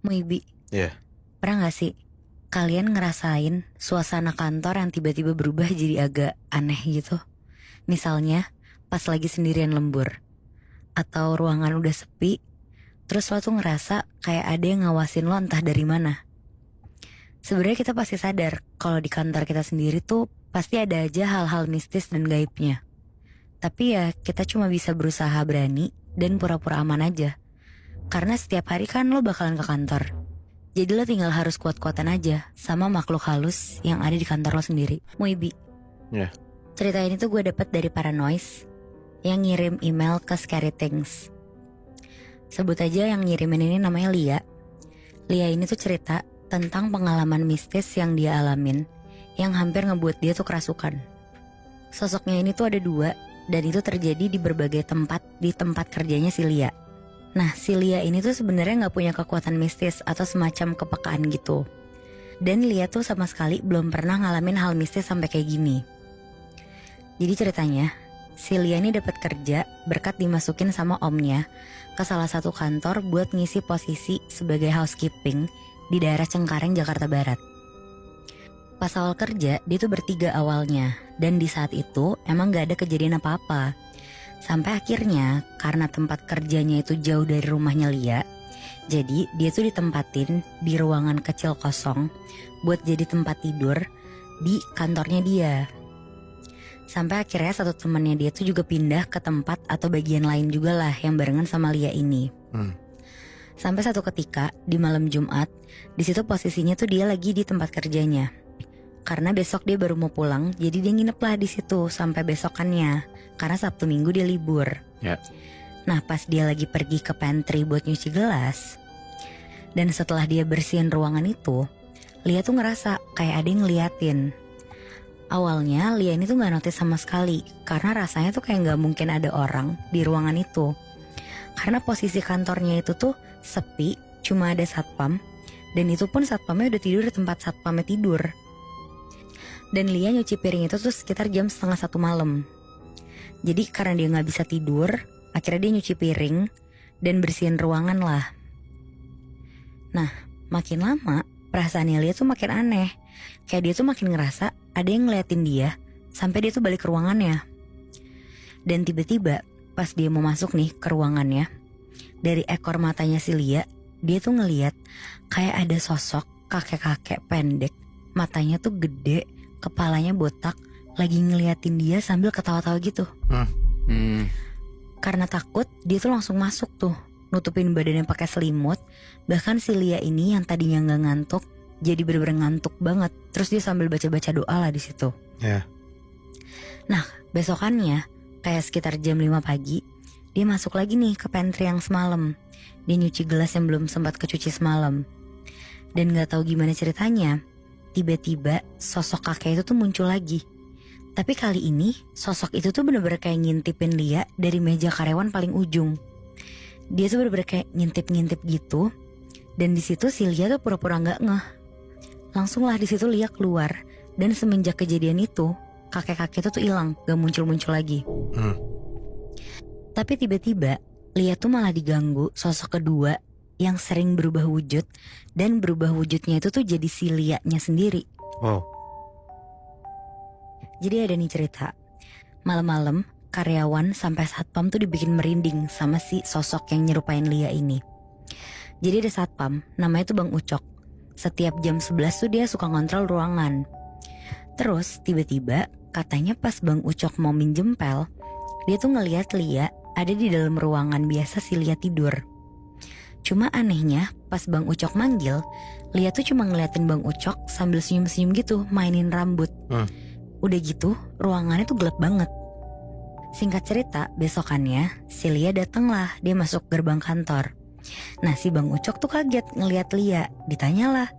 Muibi, Iya. pernah gak sih kalian ngerasain suasana kantor yang tiba-tiba berubah jadi agak aneh gitu? Misalnya pas lagi sendirian lembur, atau ruangan udah sepi, terus lo tuh ngerasa kayak ada yang ngawasin lo entah dari mana. Sebenarnya kita pasti sadar kalau di kantor kita sendiri tuh pasti ada aja hal-hal mistis dan gaibnya. Tapi ya kita cuma bisa berusaha berani dan pura-pura aman aja. Karena setiap hari kan lo bakalan ke kantor. Jadi lo tinggal harus kuat-kuatan aja sama makhluk halus yang ada di kantor lo sendiri. Muibi, Iya. cerita ini tuh gue dapet dari Paranoise yang ngirim email ke Scary Things. Sebut aja yang ngirimin ini namanya Lia. Lia ini tuh cerita tentang pengalaman mistis yang dia alamin, yang hampir ngebuat dia tuh kerasukan. Sosoknya ini tuh ada dua, dan itu terjadi di berbagai tempat di tempat kerjanya si Lia. Nah, si Lia ini tuh sebenarnya nggak punya kekuatan mistis atau semacam kepekaan gitu. Dan Lia tuh sama sekali belum pernah ngalamin hal mistis sampai kayak gini. Jadi ceritanya, si Lia ini dapat kerja berkat dimasukin sama omnya ke salah satu kantor buat ngisi posisi sebagai housekeeping di daerah Cengkareng, Jakarta Barat. Pas awal kerja, dia tuh bertiga awalnya, dan di saat itu emang gak ada kejadian apa-apa. Sampai akhirnya karena tempat kerjanya itu jauh dari rumahnya Lia, jadi dia tuh ditempatin di ruangan kecil kosong buat jadi tempat tidur di kantornya dia. Sampai akhirnya satu temannya dia tuh juga pindah ke tempat atau bagian lain juga lah yang barengan sama Lia ini. Sampai satu ketika di malam Jumat, di situ posisinya tuh dia lagi di tempat kerjanya. Karena besok dia baru mau pulang, jadi dia nginep lah di situ sampai besokannya. Karena Sabtu Minggu dia libur. Ya. Nah, pas dia lagi pergi ke pantry buat nyuci gelas, dan setelah dia bersihin ruangan itu, Lia tuh ngerasa kayak ada yang ngeliatin. Awalnya Lia ini tuh gak notice sama sekali, karena rasanya tuh kayak gak mungkin ada orang di ruangan itu. Karena posisi kantornya itu tuh sepi, cuma ada satpam, dan itu pun satpamnya udah tidur di tempat satpamnya tidur. Dan Lia nyuci piring itu tuh sekitar jam 12:30 malam. Jadi karena dia gak bisa tidur, akhirnya dia nyuci piring dan bersihin ruangan lah. Nah, makin lama perasaannya Lia tuh makin aneh. Kayak dia tuh makin ngerasa ada yang ngeliatin dia sampai dia tuh balik ke ruangannya. Dan tiba-tiba pas dia mau masuk nih ke ruangannya, dari ekor matanya si Lia, dia tuh ngeliat kayak ada sosok kakek-kakek pendek. Matanya tuh gede, kepalanya botak, lagi ngeliatin dia sambil ketawa-tawa gitu. Karena takut, dia tuh langsung masuk tuh, nutupin badannya pakai selimut. Bahkan si Lia ini yang tadinya nggak ngantuk, jadi bener-bener ngantuk banget. Terus dia sambil baca-baca doa lah di situ. Ya. Nah, besokannya kayak sekitar jam 5 pagi, dia masuk lagi nih ke pantry yang semalam. Dia nyuci gelas yang belum sempat kecuci semalam. Dan gak tahu gimana ceritanya, tiba-tiba sosok kakek itu tuh muncul lagi. Tapi kali ini sosok itu tuh bener-bener kayak ngintipin Lia dari meja karyawan paling ujung. Dia tuh bener-bener kayak ngintip-ngintip gitu. Dan di situ si Lia tuh pura-pura gak ngeh. Langsung lah di situ Lia keluar. Dan semenjak kejadian itu, kakek-kakek itu tuh hilang, gak muncul-muncul lagi. Tapi tiba-tiba Lia tuh malah diganggu sosok kedua yang sering berubah wujud. Dan berubah wujudnya itu tuh jadi si Lia-nya sendiri. Wow. Jadi ada nih cerita, malam-malam karyawan sampai satpam tuh dibikin merinding sama si sosok yang nyerupain Lia ini. Jadi ada satpam, namanya tuh Bang Ucok. Setiap jam 11 tuh dia suka ngontrol ruangan. Terus tiba-tiba katanya pas Bang Ucok mau minjem pel, dia tuh ngeliat Lia ada di dalam ruangan biasa si Lia tidur. Cuma anehnya pas Bang Ucok manggil, Lia tuh cuma ngeliatin Bang Ucok sambil senyum-senyum gitu mainin rambut. Udah gitu ruangannya tuh gelap banget. Singkat cerita, besokannya si Lia dateng lah, dia masuk gerbang kantor. Nah si Bang Ucok tuh kaget ngeliat Lia. Ditanyalah,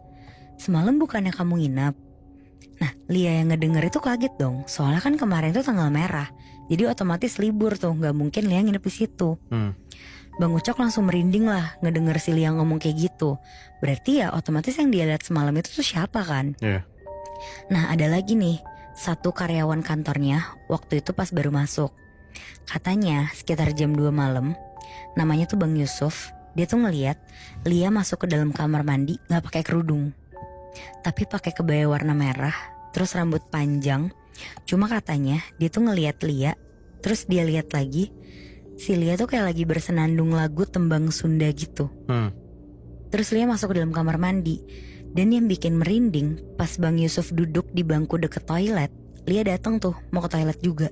semalam bukannya kamu nginap? Nah Lia yang ngedenger itu kaget dong, soalnya kan kemarin tuh tanggal merah, jadi otomatis libur tuh, gak mungkin Lia nginep di situ. Bang Ucok langsung merinding lah ngedenger si Lia ngomong kayak gitu. Berarti ya otomatis yang dia lihat semalam itu tuh siapa kan? Nah ada lagi nih, satu karyawan kantornya waktu itu pas baru masuk. Katanya sekitar jam 2 malam, namanya tuh Bang Yusuf. Dia tuh ngeliat Lia masuk ke dalam kamar mandi gak pakai kerudung, tapi pakai kebaya warna merah, terus rambut panjang. Cuma katanya dia tuh ngeliat Lia, terus dia lihat lagi, si Lia tuh kayak lagi bersenandung lagu tembang Sunda gitu. Terus Lia masuk ke dalam kamar mandi. Dan yang bikin merinding, pas Bang Yusuf duduk di bangku deket toilet, Lia datang tuh mau ke toilet juga.